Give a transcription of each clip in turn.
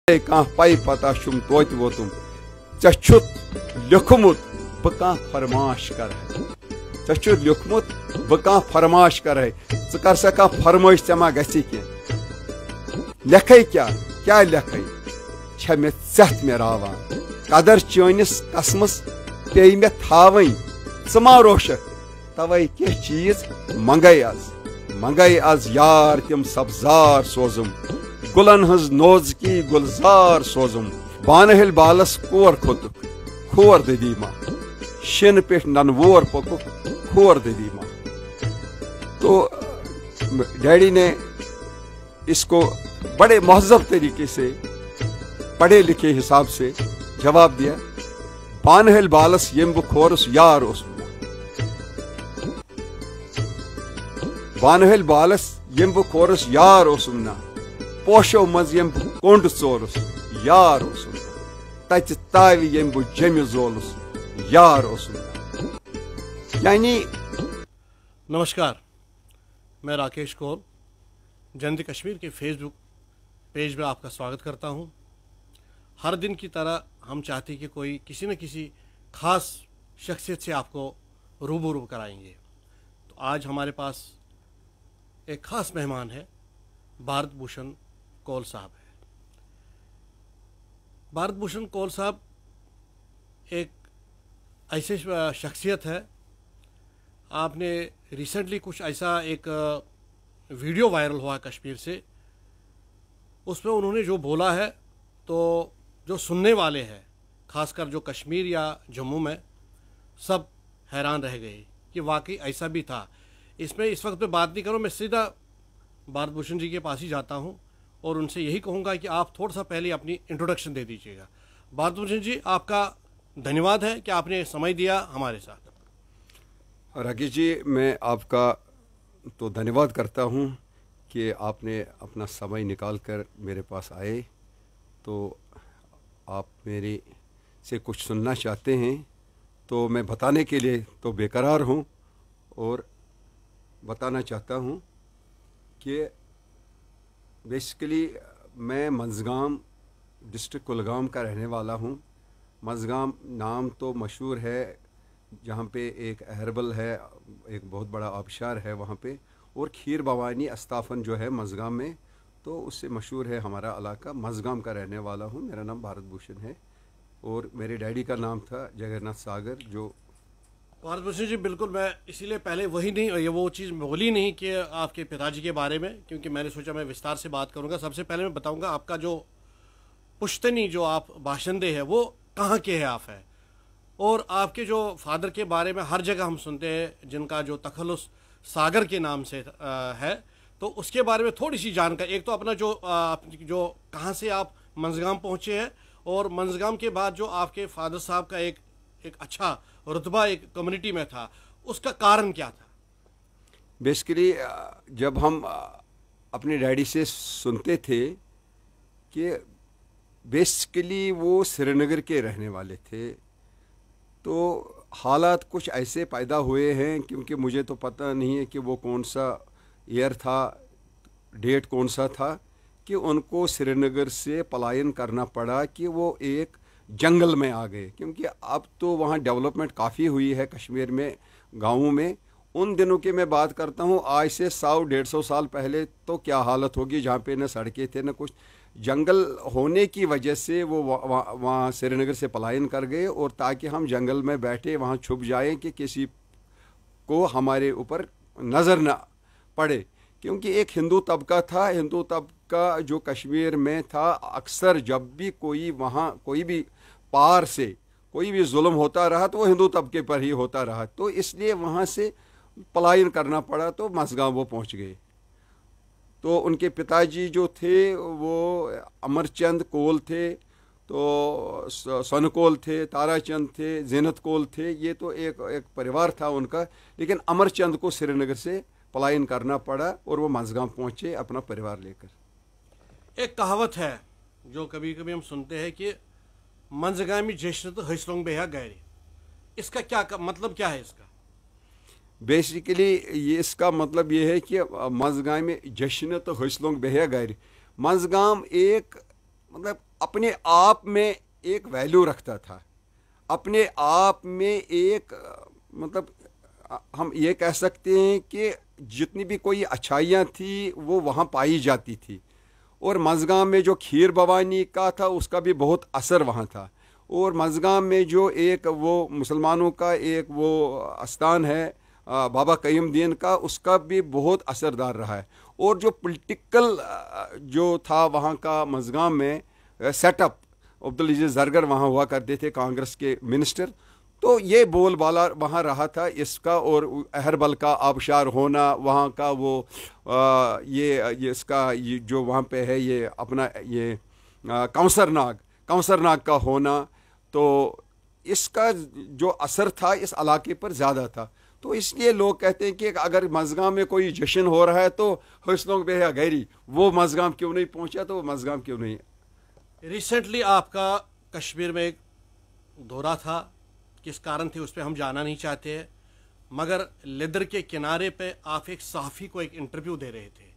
पई पता शुम तोत वोतुम चुत लिखमुत बह फरमाश कर चुत लिखमुत बह फरमाश कर कर सा कह फरमाइश ऐ मा गि लिख क्या क्या लिख छे मे चत मे रावान कदर चनिस कसमस पे मे थावं मा रोशक तवे कह चीज मंगई आज यार तिम सब्जार सोजुम गुलन हज नोजकी गुलजार सोजुम बानहिल बालस कोर खोतुक खोर ददीमा शिन पे ननवोर पकुक खोर ददीमा। तो डैडी ने इसको बड़े महजब तरीके से पढ़े लिखे हिसाब से जवाब दिया, बानहिल बालस यम बह खोरस यार ओसुम बानहिल बालस यम बह खोरस यार ओसुम ना पोशो मज यम कोंड चोरस यार ओसुम तच तावि यम बह जमि जोलस यार ओसुम। यानी नमस्कार, मैं राकेश कौल जनता कश्मीर के फेसबुक पेज में आपका स्वागत करता हूं। हर दिन की तरह हम चाहते हैं कि कोई किसी न किसी खास शख्सियत से आपको रूबरू कराएंगे। तो आज हमारे पास एक ख़ास मेहमान है, भारत भूषण कौल साहब है। भारत भूषण कौल साहब एक ऐसे शख्सियत है, आपने रिसेंटली कुछ ऐसा एक वीडियो वायरल हुआ कश्मीर से, उसमें उन्होंने जो बोला है तो जो सुनने वाले हैं, खासकर जो कश्मीर या जम्मू में, सब हैरान रह गए कि वाकई ऐसा भी था। इसमें इस वक्त मैं बात नहीं करूँ, मैं सीधा भारत भूषण जी के पास ही जाता हूँ और उनसे यही कहूँगा कि आप थोड़ा सा पहले अपनी इंट्रोडक्शन दे दीजिएगा। भारत भूषण जी, आपका धन्यवाद है कि आपने समय दिया हमारे साथ। राकेश जी, मैं आपका तो धन्यवाद करता हूँ कि आपने अपना समय निकाल कर मेरे पास आए। तो आप मेरे से कुछ सुनना चाहते हैं तो मैं बताने के लिए तो बेकरार हूँ और बताना चाहता हूँ कि बेसिकली मैं मंजगाम डिस्ट्रिक्ट कुलगाम का रहने वाला हूँ। मंजगाम नाम तो मशहूर है, जहाँ पे एक अहरबल है, एक बहुत बड़ा आबशार है वहाँ पे, और खीर भवानी अस्ताफन जो है मंजगाम में, तो उससे मशहूर है हमारा इलाका। मंजगाम का रहने वाला हूँ। मेरा नाम भारत भूषण है और मेरे डैडी का नाम था जगन्नाथ सागर। जो भारत भूषण जी, बिल्कुल मैं इसीलिए पहले वही नहीं, ये वो चीज़ बोली नहीं कि आपके पिताजी के बारे में, क्योंकि मैंने सोचा मैं विस्तार से बात करूंगा। सबसे पहले मैं बताऊंगा आपका जो पुश्तनी जो आप बाशिंदे हैं वो कहाँ के हैं आप हैं, और आपके जो फादर के बारे में हर जगह हम सुनते हैं जिनका जो तखल्लुस सागर के नाम से है, तो उसके बारे में थोड़ी सी जानकारी। एक तो अपना जो कहाँ से आप मंजगाम पहुँचे हैं, और मंजगाम के बाद जो आपके फादर साहब का एक अच्छा रुतबा एक कम्युनिटी में था, उसका कारण क्या था? बेसिकली जब हम अपने डैडी से सुनते थे कि बेसिकली वो श्रीनगर के रहने वाले थे, तो हालात कुछ ऐसे पैदा हुए हैं, क्योंकि मुझे तो पता नहीं है कि वो कौन सा ईयर था, डेट कौन सा था, कि उनको श्रीनगर से पलायन करना पड़ा कि वो एक जंगल में आ गए। क्योंकि अब तो वहाँ डेवलपमेंट काफ़ी हुई है कश्मीर में, गाँवों में। उन दिनों की मैं बात करता हूँ, आज से 100-150 साल पहले तो क्या हालत होगी, जहाँ पे न सड़कें थे न कुछ। जंगल होने की वजह से वो वहाँ श्रीनगर से पलायन कर गए, और ताकि हम जंगल में बैठे वहाँ छुप जाएं कि किसी को हमारे ऊपर नज़र न पड़े। क्योंकि एक हिंदू तबका था, हिंदू तबका जो कश्मीर में था, अक्सर जब भी कोई वहाँ कोई भी पार से कोई भी जुल्म होता रहा तो वो हिंदू तबके पर ही होता रहा, तो इसलिए वहाँ से पलायन करना पड़ा। तो मंजगाम वो पहुँच गए। तो उनके पिताजी जो थे वो अमरचंद कोल थे, तो सन कोल थे, ताराचंद थे, ज़ीनत कोल थे। ये तो एक परिवार था उनका, लेकिन अमरचंद को श्रीनगर से पलायन करना पड़ा और वो मंजगाम पहुँचे अपना परिवार लेकर। एक कहावत है जो कभी कभी हम सुनते हैं कि मंजगामी जश्न तो हसलोंग बेहा गैरी, इसका क्या मतलब क्या है इसका? बेसिकली ये इसका मतलब ये है कि मंजगाम जश्न तो हसलोंग बेहा गर। मंजगाम एक मतलब अपने आप में एक वैल्यू रखता था, अपने आप में एक मतलब हम ये कह सकते हैं कि जितनी भी कोई अच्छाइयाँ थी वो वहाँ पाई जाती थी। और मज़गाम में जो खीर भवानी का था उसका भी बहुत असर वहाँ था। और मज़गाम में जो एक वो मुसलमानों का एक वो आस्थान है बाबा क़य्युमुद्दीन का, उसका भी बहुत असरदार रहा है। और जो पॉलिटिकल जो था वहाँ का मज़गाम में सेटअप, अब्दुल अजीज़ ज़रगर वहाँ हुआ करते थे कांग्रेस के मिनिस्टर, तो ये बोलबाला वहाँ रहा था इसका। और अहरबल का आबशार होना, वहाँ का वो ये इसका ये जो वहाँ पे है ये अपना ये काउंसर नाग का होना, तो इसका जो असर था इस इलाके पर ज़्यादा था। तो इसलिए लोग कहते हैं कि अगर मज़गाम में कोई जश्न हो रहा है तो हुस्न बेहा गैरी, वो मज़गाम क्यों नहीं पहुँचा, तो वो मज़गाम क्यों नहीं। रिसेंटली आपका कश्मीर में एक दौरा था, किस कारण थे उस पर हम जाना नहीं चाहते हैं, मगर लिदर के किनारे पे आप एक सहाफ़ी को एक इंटरव्यू दे रहे थे।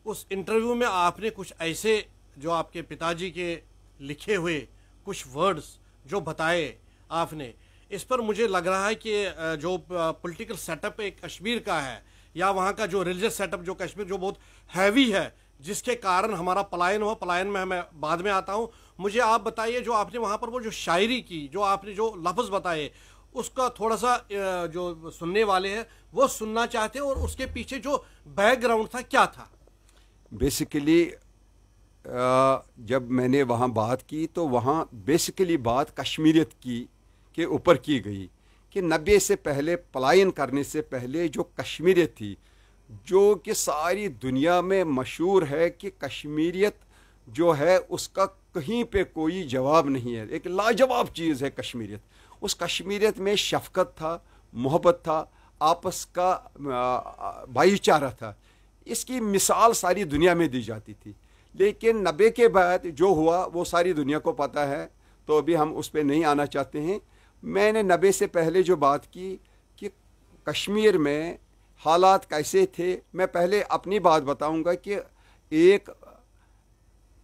उस इंटरव्यू में आपने कुछ ऐसे जो आपके पिताजी के लिखे हुए कुछ वर्ड्स जो बताए आपने, इस पर मुझे लग रहा है कि जो पॉलिटिकल सेटअप एक कश्मीर का है या वहाँ का जो रिलीजियस सेटअप जो कश्मीर जो बहुत हैवी है, जिसके कारण हमारा पलायन हुआ, पलायन में मैं बाद में आता हूँ। मुझे आप बताइए जो आपने वहाँ पर वो जो शायरी की, जो आपने जो लफ्ज़ बताए, उसका थोड़ा सा जो सुनने वाले हैं वो सुनना चाहते हैं, और उसके पीछे जो बैकग्राउंड था क्या था। बेसिकली जब मैंने वहाँ बात की तो वहाँ बेसिकली बात कश्मीरियत की के ऊपर की गई कि 90 से पहले, पलायन करने से पहले जो कश्मीरियत थी, जो कि सारी दुनिया में मशहूर है कि कश्मीरियत जो है उसका कहीं पे कोई जवाब नहीं है, एक लाजवाब चीज़ है कश्मीरियत। उस कश्मीरियत में शफ़क़त था, मोहब्बत था, आपस का भाईचारा था। इसकी मिसाल सारी दुनिया में दी जाती थी। लेकिन 90 के बाद जो हुआ वो सारी दुनिया को पता है, तो अभी हम उस पर नहीं आना चाहते हैं। मैंने 90 से पहले जो बात की कि कश्मीर में हालात कैसे थे, मैं पहले अपनी बात बताऊंगा कि एक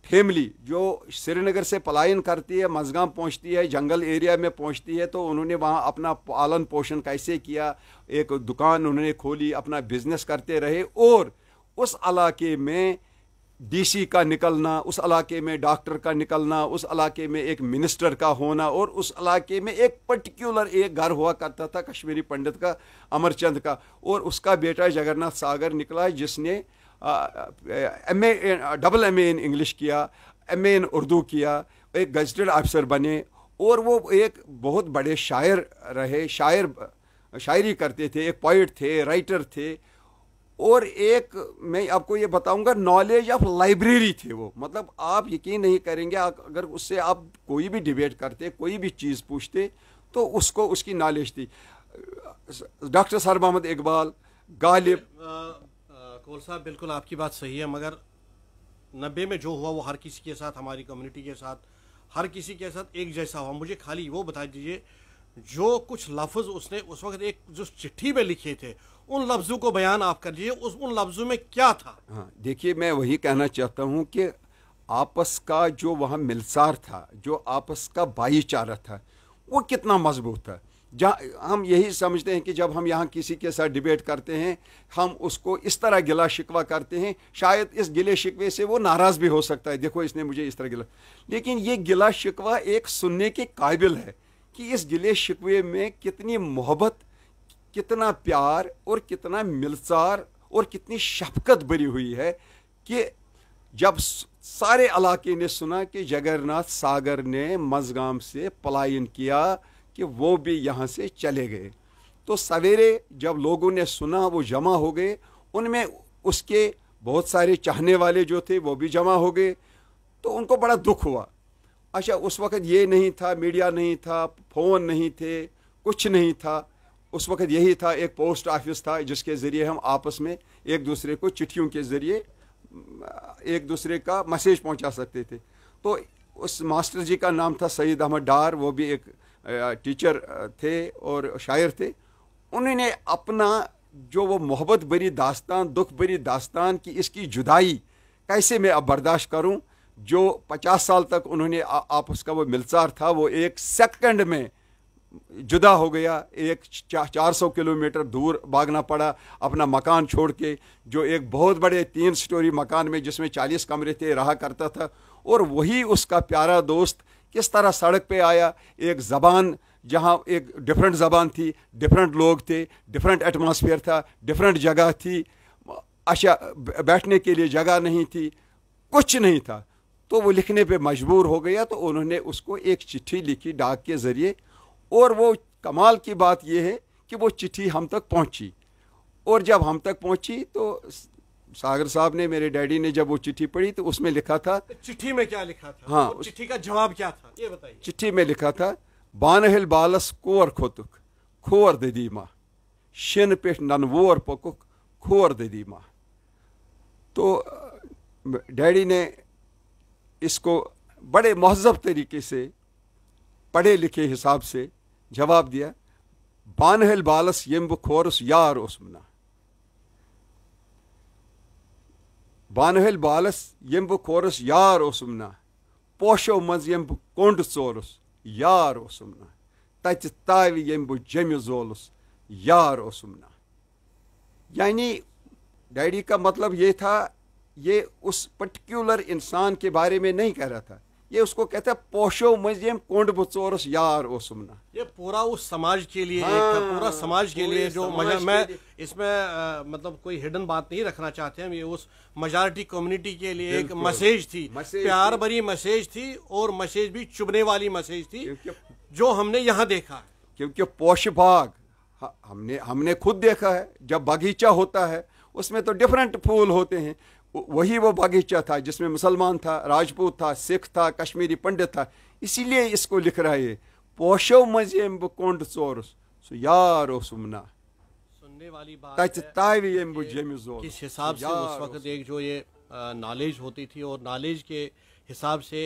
फैमिली जो श्रीनगर से पलायन करती है, मज़गाम पहुंचती है, जंगल एरिया में पहुंचती है, तो उन्होंने वहां अपना पालन पोषण कैसे किया, एक दुकान उन्होंने खोली, अपना बिजनेस करते रहे। और उस इलाके में डीसी का निकलना, उस इलाके में डॉक्टर का निकलना, उस इलाके में एक मिनिस्टर का होना, और उस इलाके में एक पर्टिकुलर एक घर हुआ करता था कश्मीरी पंडित का, अमरचंद का, और उसका बेटा जगन्नाथ सागर निकला जिसने double M A in English किया, MA इन उर्दू किया, एक गजटेड ऑफिसर बने, और वो एक बहुत बड़े शायर रहे, शायरी करते थे, एक पोइट थे, राइटर थे। और एक मैं आपको ये बताऊंगा नॉलेज ऑफ लाइब्रेरी थे वो, मतलब आप यकीन नहीं करेंगे, अगर उससे आप कोई भी डिबेट करते, कोई भी चीज़ पूछते, तो उसको उसकी नॉलेज थी। Doctor sir Mohammad Iqbal, Ghalib. कौल साहब बिल्कुल आपकी बात सही है, मगर 90 में जो हुआ वो हर किसी के साथ, हमारी कम्युनिटी के साथ, हर किसी के साथ एक जैसा हुआ। मुझे खाली वो बता दीजिए जो कुछ लफ्ज़ उसने उस वक्त एक जो चिट्ठी में लिखे थे, उन लफ्ज़ों को बयान आप कर दीजिए, उन लफ्ज़ों में क्या था। हाँ, देखिए मैं वही कहना चाहता हूँ कि आपस का जो वहाँ मिलसार था, जो आपस का भाईचारा था, वो कितना मजबूत था। जहाँ हम यही समझते हैं कि जब हम यहाँ किसी के साथ डिबेट करते हैं, हम उसको इस तरह गिला शिकवा करते हैं, शायद इस गिले शिकवे से वो नाराज़ भी हो सकता है, देखो इसने मुझे इस तरह गिला। लेकिन ये गिला शिकवा एक सुनने के काबिल है कि इस गिले शिकवे में कितनी मोहब्बत, कितना प्यार और कितना मिलसार और कितनी शफकत भरी हुई है कि जब सारे इलाके ने सुना कि जगन्नाथ सागर ने मज़गाम से पलायन किया, कि वो भी यहाँ से चले गए, तो सवेरे जब लोगों ने सुना वो जमा हो गए। उनमें उसके बहुत सारे चाहने वाले जो थे वो भी जमा हो गए, तो उनको बड़ा दुख हुआ। अच्छा, उस वक़्त ये नहीं था, मीडिया नहीं था, फ़ोन नहीं थे, कुछ नहीं था। उस वक़्त यही था, एक पोस्ट ऑफिस था जिसके ज़रिए हम आपस में एक दूसरे को चिट्ठियों के ज़रिए एक दूसरे का मैसेज पहुंचा सकते थे। तो उस मास्टर जी का नाम था सईद अहमद डार, वो भी एक टीचर थे और शायर थे। उन्होंने अपना जो वो मोहब्बत भरी दास्तान, दुख भरी दास्तान की इसकी जुदाई कैसे मैं अब बर्दाश्त करूं, जो 50 साल तक उन्होंने आपस का वो मिलचार था, वो एक सेकंड में जुदा हो गया। एक 400 किलोमीटर दूर भागना पड़ा अपना मकान छोड़ के, जो एक बहुत बड़े 3 स्टोरी मकान में जिसमें 40 कमरे थे रहा करता था। और वही उसका प्यारा दोस्त किस तरह सड़क पे आया, एक ज़बान जहाँ एक डिफरेंट ज़बान थी, डिफरेंट लोग थे, डिफरेंट एटमॉस्फेयर था, डिफरेंट जगह थी, अच्छा बैठने के लिए जगह नहीं थी, कुछ नहीं था। तो वो लिखने पे मजबूर हो गया, तो उन्होंने उसको एक चिट्ठी लिखी डाक के ज़रिए। और वो कमाल की बात यह है कि वो चिट्ठी हम तक पहुंची, और जब हम तक पहुंची तो सागर साहब ने, मेरे डैडी ने जब वो चिट्ठी पढ़ी तो उसमें लिखा था, चिट्ठी में क्या लिखा था? हाँ, चिट्ठी का जवाब क्या था ये बताइए। चिट्ठी में लिखा था, बानहिल बालस कोर खोतुक खोर ददीमा शिन पे ननवोर पकुक खोर ददीमा। तो डैडी ने इसको बड़े महज़ब तरीके से, पढ़े लिखे हिसाब से जवाब दिया, बानहिल बालस यम खोरस यार ओसमना, बानहिल बालस यम खोरस यार ओसमना, पोशो मज यम कोंड चोरस यार ओसमना, तच तावि यम जम जोलस यार ओसमना। यानी डैडी का मतलब ये था, ये उस पर्टिकुलर इंसान के बारे में नहीं कह रहा था, ये उसको कहता है पोशो मजियम कोंड बचोरस यार ओसमना। ये पूरा उस समाज के लिए, हाँ, एक था पूरा समाज के लिए जो मैं लिए। इसमें मतलब कोई हिडन बात नहीं रखना चाहते हम, ये उस मेजॉरिटी कम्युनिटी के लिए एक मैसेज थी, प्यार भरी मैसेज थी, और मैसेज भी चुभने वाली मैसेज थी जो हमने यहाँ देखा है। क्योंकि पोश बाग हमने खुद देखा है, जब बागीचा होता है उसमें तो डिफरेंट फूल होते हैं, वही वो बागीचा था जिसमें मुसलमान था, राजपूत था, सिख था, कश्मीरी पंडित था। इसीलिए इसको लिख रहा है, पोशो मजियम कोंड चोरस सो यार ओसमना। सुनने वाली बात है किस हिसाब से उस वक्त एक जो ये नॉलेज होती थी, और नॉलेज के हिसाब से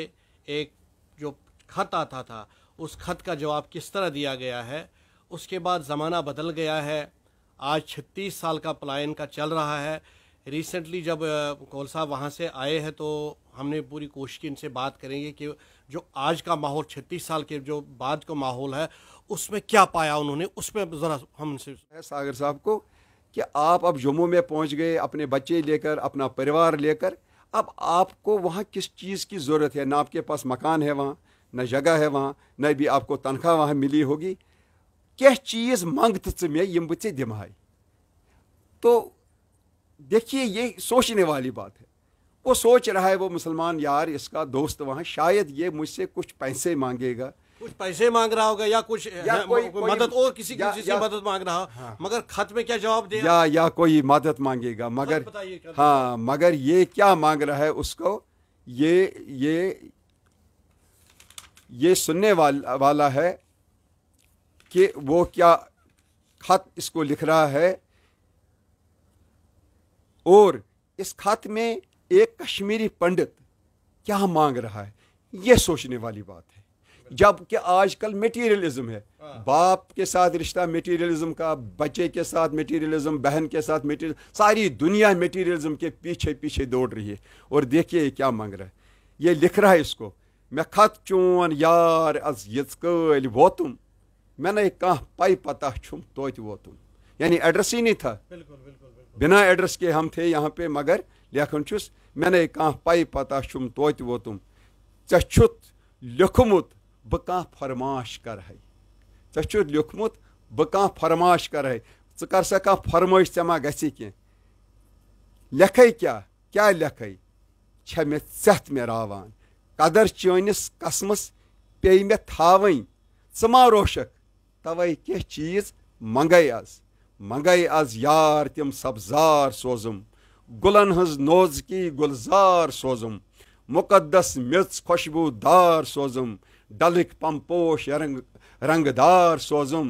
एक जो खत आता था, उस खत का जवाब किस तरह दिया गया है। उसके बाद ज़माना बदल गया है, आज 36 साल का पलायन का चल रहा है। रिसेंटली जब कौल साहब वहाँ से आए हैं तो हमने पूरी कोशिश की इनसे बात करेंगे कि जो आज का माहौल, 36 साल के जो बाद का माहौल है, उसमें क्या पाया उन्होंने, उसमें ज़रा हम उनसे सागर साहब को कि आप अब जम्मू में पहुँच गए अपने बच्चे लेकर, अपना परिवार लेकर, अब आपको वहाँ किस चीज़ की ज़रूरत है? ना आपके पास मकान है वहाँ, न जगह है वहाँ, न भी आपको तनख्वाह वहाँ मिली होगी। क्या चीज़ मांगत च मे यम बच्चे दिमाई। तो देखिए ये सोचने वाली बात है। वो सोच रहा है, वो मुसलमान यार, इसका दोस्त वहाँ, शायद ये मुझसे कुछ पैसे मांगेगा, कुछ पैसे मांग रहा होगा या कुछ कोई मदद, और किसी से मदद मांग रहा हो। हाँ। मगर खत में क्या जवाब दिया? या कोई मदद मांगेगा, मगर हाँ, मगर ये क्या मांग रहा है उसको, ये सुनने वाला है कि वो क्या खत इसको लिख रहा है। और इस खत में एक कश्मीरी पंडित क्या मांग रहा है, ये सोचने वाली बात है। जबकि आजकल मटेरियलिज्म है, बाप के साथ रिश्ता मटेरियलिज्म का, बच्चे के साथ मटेरियलिज्म, बहन के साथ मटेरियल, सारी दुनिया मटेरियलिज्म के पीछे पीछे दौड़ रही है। और देखिए क्या मांग रहा है, ये लिख रहा है इसको, मैं खत चोन यार अज यल वोतुम मैंने कह पाई पता छुम तो वोतुम। यानी एड्रेस ही नहीं था, बिल्कुल बिल्कुल बिना एड्रेस के हम थे यहाँ पे, मगर लेखन छुस मैंने कह पाई पता छुम तो वोतुम चुत लिखमुत बह कह फरमाश कर है, चुत लिखमुत बह कह फरमाश कर है, कर सा कह फरमाइश चे मा गसी कह लेखै क्या लेखै छे मे चत मे रावान कदर चनिस कसमस पे मे थावई मा रोशक तवै कह चीज मंगै आज यार तिम सब्जार सोजुम गुलन हज नोजकी गुलजार सोजुम मुकद्दस मिर्च खुशबूदार सोजुम डलिक पम्पोश रंगदार सोजुम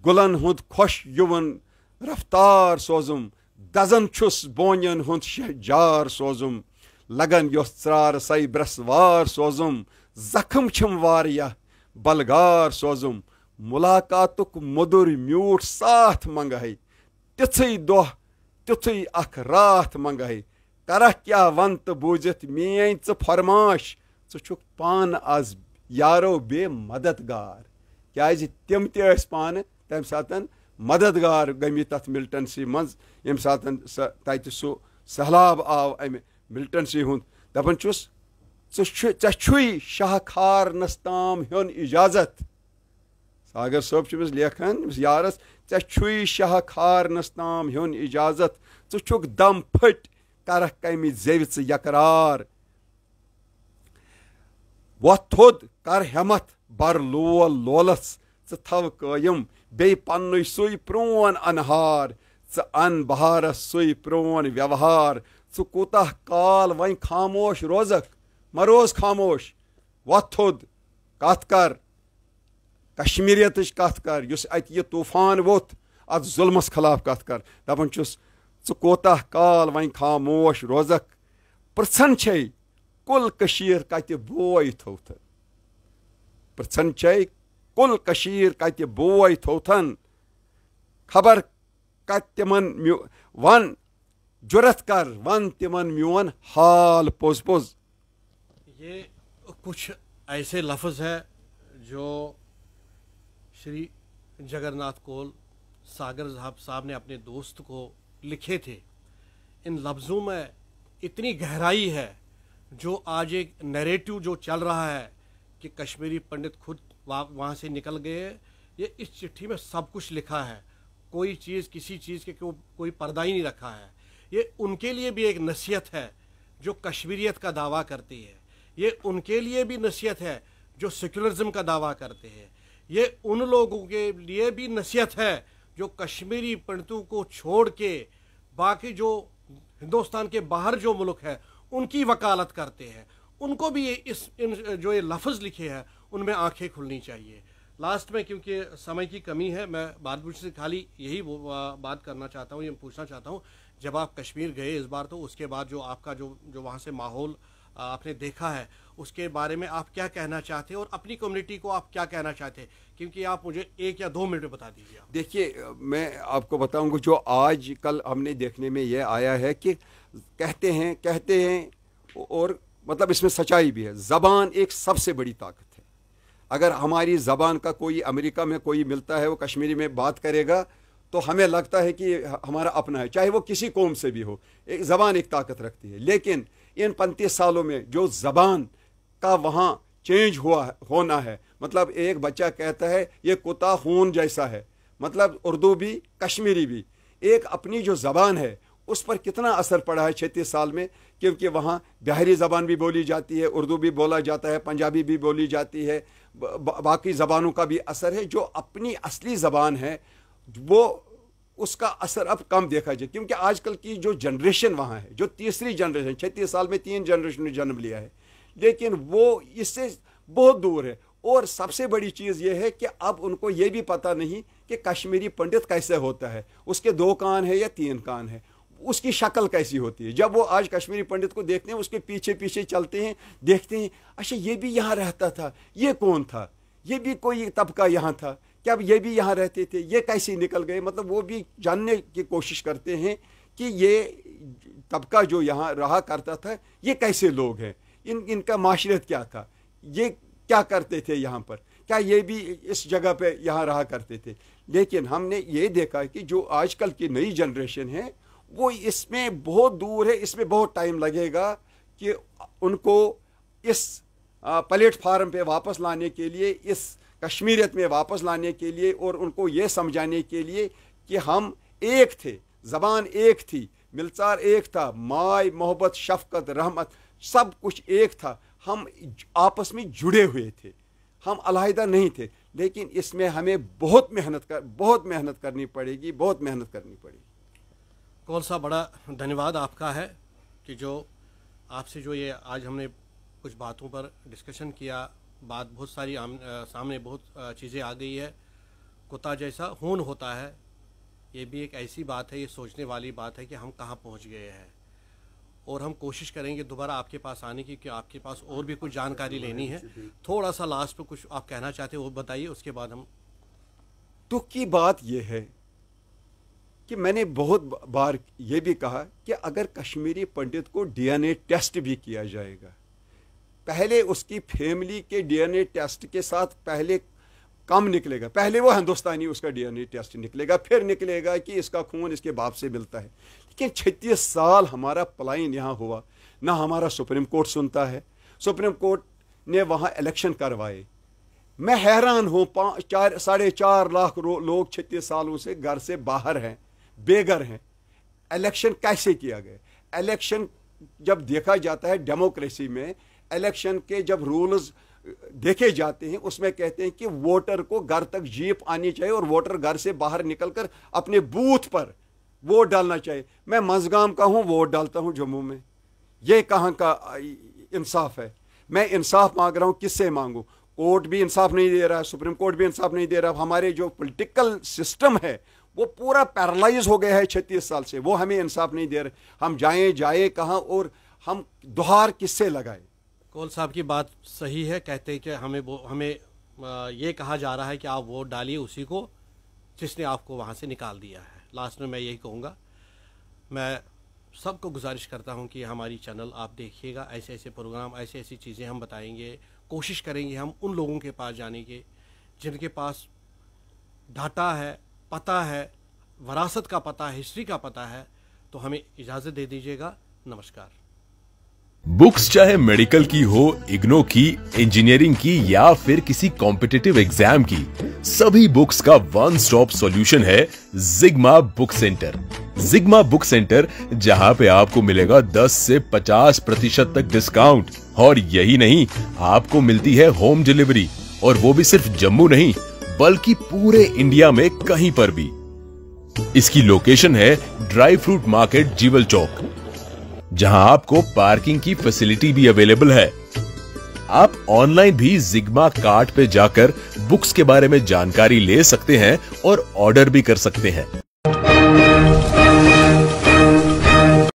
गुलन हुंद खुश युवन रफ्तार सोजुम दजन छुस बोनियन हुंद शहजार सोजुम लगन योस त्रार सई ब्रसवार सोजुम जख्म छम वारिया बलगार सोजुम मुलाकातुक मधुर म्यूठ साथ मंगै तिथै दोह तिथै अख रात मंगै करह क्या वन तो बूझित मेन च फरमाश च छुक पान आज यारो बे मददगार क्या तिम तस पान तम सात मददगार गमी तथ मिलिटेंसी मज यम सात तत सह सहलाब आव अमे मिलिटेंसी हुंद दपन चुस छुई शाहखार नस्ताम हेन इजाजत सागर सोब चुमिस लेखन यारस छुई शाहखार नस्ताम हेन इजाजत छुक दम फट करह कमि जेव यकरार वोथ थोद कर हेमत बर लोल लोलस थव कयम बे पन्न सुई प्रोन अनहार अन बहारस सुई प्रोन व्यवहार कोतः काल वन खामोश रोजक मरोज खामोश वोथ थोद कत कर कश्मीरियत कत कर युस अत यह तूफान वोथ अत जुल्मस खिलाफ कत कर दपन चुस कोतः काल वन खामोश रोजक पृछन छे कुल कशीर कत बोय थोथ पृछन छे कुल कशीर कत बोय थोथन खबर कत तिमन वन जुरत कर वन तिमन म्योन हाल पोज पोज। ये कुछ ऐसे लफ्ज़ है जो श्री जगन्नाथ कौल सागर साहब ने अपने दोस्त को लिखे थे। इन लफ्ज़ों में इतनी गहराई है जो आज एक नैरेटिव जो चल रहा है कि कश्मीरी पंडित खुद वहाँ से निकल गए हैं। ये इस चिट्ठी में सब कुछ लिखा है, कोई चीज़ किसी चीज़ के कोई पर्दा ही नहीं रखा है। ये उनके लिए भी एक नसीहत है जो कश्मीरियत का दावा करती है, ये उनके लिए भी नसीहत है जो सेक्युलरिज्म का दावा करते हैं, ये उन लोगों के लिए भी नसीहत है जो कश्मीरी पंडितों को छोड़ के बाकी जो हिंदुस्तान के बाहर जो मुल्क है उनकी वकालत करते हैं। उनको भी इन जो ये लफ्ज़ लिखे हैं उनमें आंखें खुलनी चाहिए। लास्ट में क्योंकि समय की कमी है, मैं बात से खाली यही बात करना चाहता हूँ, ये पूछना चाहता हूँ, जब आप कश्मीर गए इस बार तो उसके बाद जो आपका जो वहाँ से माहौल आपने देखा है उसके बारे में आप क्या कहना चाहते हैं और अपनी कम्युनिटी को आप क्या कहना चाहते हैं, क्योंकि आप मुझे 1 या 2 मिनट में बता दीजिए। देखिए, मैं आपको बताऊंगा जो आज कल हमने देखने में यह आया है कि कहते हैं और मतलब इसमें सच्चाई भी है, ज़बान एक सबसे बड़ी ताकत है। अगर हमारी ज़बान का कोई अमेरिका में कोई मिलता है वो कश्मीरी में बात करेगा तो हमें लगता है कि हमारा अपना है, चाहे वो किसी कौम से भी हो। एक ज़बान एक ताकत रखती है, लेकिन इन 35 सालों में जो ज़बान का वहाँ चेंज होना है, मतलब एक बच्चा कहता है ये कुत्ता खून जैसा है, मतलब उर्दू भी कश्मीरी भी एक अपनी जो ज़बान है उस पर कितना असर पड़ा है 36 साल में, क्योंकि वहाँ बिहारी ज़बान भी बोली जाती है, उर्दू भी बोला जाता है, पंजाबी भी बोली जाती है, बाकी ज़बानों का भी असर है। जो अपनी असली ज़बान है वो उसका असर अब कम देखा जाए, क्योंकि आजकल की जो जनरेशन वहाँ है, जो तीसरी जनरेशन, 36 साल में 3 जनरेशन ने जन्म लिया है, लेकिन वो इससे बहुत दूर है। और सबसे बड़ी चीज़ ये है कि अब उनको ये भी पता नहीं कि कश्मीरी पंडित कैसे होता है, उसके 2 कान है या 3 कान है, उसकी शक्ल कैसी होती है। जब वो आज कश्मीरी पंडित को देखते हैं उसके पीछे पीछे चलते हैं, देखते हैं अच्छा ये भी यहाँ रहता था, ये कौन था, ये भी कोई तबका यहाँ था क्या, ये भी यहाँ रहते थे, ये कैसे निकल गए। मतलब वो भी जानने की कोशिश करते हैं कि ये तबका जो यहाँ रहा करता था ये कैसे लोग हैं, इनका माशरत क्या था, ये क्या करते थे यहाँ पर, क्या ये भी इस जगह पे यहाँ रहा करते थे। लेकिन हमने ये देखा कि जो आजकल की नई जनरेशन है वो इसमें बहुत दूर है, इसमें बहुत टाइम लगेगा कि उनको इस प्लेटफार्म पे वापस लाने के लिए, इस कश्मीरियत में वापस लाने के लिए और उनको ये समझाने के लिए कि हम एक थे, ज़बान एक थी, मिलचार एक था, माय मोहब्बत शफकत रहमत सब कुछ एक था, हम आपस में जुड़े हुए थे, हम अलहदा नहीं थे। लेकिन इसमें हमें बहुत मेहनत करनी पड़ेगी, बहुत मेहनत करनी पड़ेगी। कौल साहब, बड़ा धन्यवाद आपका है कि जो आपसे जो ये आज हमने कुछ बातों पर डिस्कशन किया, बात बहुत सारी सामने बहुत चीज़ें आ गई है। कुत्ता जैसा खून होता है, ये भी एक ऐसी बात है, ये सोचने वाली बात है कि हम कहाँ पहुँच गए हैं। और हम कोशिश करेंगे दोबारा आपके पास आने की कि आपके पास और भी कुछ जानकारी लेनी है। थोड़ा सा लास्ट पे कुछ आप कहना चाहते हो वो बताइए, उसके बाद हम। दुख की बात यह है کہ میں نے بہت بار یہ بھی کہا کہ اگر کشمیری پنڈت کو DNA ٹیسٹ بھی کیا جائے گا، پہلے اس کی فیملی کے DNA ٹیسٹ کے ساتھ پہلے کم نکلے گا، پہلے وہ ہندوستانی اس کا DNA ٹیسٹ نکلے گا، پھر نکلے گا کہ اس کا خون اس کے باپ سے ملتا ہے. لیکن 36 سال ہمارا پلائن یہاں ہوا، نہ ہمارا سپریم کورٹ سنتا ہے. سپریم کورٹ نے وہاں الیکشن کروائے. میں حیران ہوں، 4.5 لاکھ لوگ 36 سالوں سے گھر سے باہر ہیں، بے گھر ہیں. الیکشن کیسے کیا گیا؟ الیکشن جب دیکھا جاتا ہے ڈیموکریسی میں، الیکشن کے جب رولز دیکھے جاتے ہیں اس میں کہتے ہیں کہ ووٹر کو گھر تک جیپ آنی چاہیے اور ووٹر گھر سے باہر نکل کر اپنے بوتھ پر ووٹ ڈالنا چاہیے. میں منزگام کا ہوں، ووٹ ڈالتا ہوں جموں میں. یہ کہاں کا انصاف ہے؟ میں انصاف مانگ رہا ہوں، کس سے مانگوں؟ کورٹ بھی انصاف نہیں دے رہا، سپریم کورٹ بھی انصاف نہیں دے رہا. ہمارے جو پولیٹیکل سسٹم ہے وہ پورا پیرالائز ہو گیا ہے 36 سال سے، وہ ہمیں انصاف نہیں دے رہے. ہم جائیں کہاں اور ہم دہار کس سے لگائیں؟ کول صاحب کی بات صحیح ہے، کہتے ہیں کہ ہمیں یہ کہا جا رہا ہے کہ آپ ووٹ ڈالیے اسی کو جس نے آپ کو وہاں سے نکال دیا ہے. لاسٹ میں یہی کہوں گا، میں سب کو گزارش کرتا ہوں کہ ہماری چینل آپ دیکھیے گا، ایسے ایسے پروگرام، ایسی چیزیں ہم بتائیں گے. کوشش کریں گے ہم ان لوگوں کے پاس جانے کے جن کے پاس ڈاٹا ہے، پتہ ہے، وراثت کا پتہ ہے، ہسٹری کا پتہ ہے. تو ہمیں اجازت دے دیجیے گا. نمسکار. بکس چاہے میڈیکل کی ہو، اگنو کی، انجینئرنگ کی یا پھر کسی کمپٹیٹیو ایگزام کی، سبھی بکس کا ون سٹاپ سولوشن ہے زگما بک سینٹر. زگما بک سینٹر، جہاں پہ آپ کو ملے گا 10 سے 50% تک ڈسکاؤنٹ. اور یہی نہیں، آپ کو ملتی ہے ہوم ڈیلیوری، اور وہ بھی صرف جموں نہیں بلکہ پورے انڈیا میں کہیں پر بھی. اس کی لوکیشن ہے ڈرائی فروٹ مارکیٹ، جیول چوک، جہاں آپ کو پارکنگ کی فیسلٹی بھی اویلیبل ہے. آپ آن لائن بھی زگما کارٹ پہ جا کر بکس کے بارے میں جانکاری لے سکتے ہیں اور آرڈر بھی کر سکتے ہیں.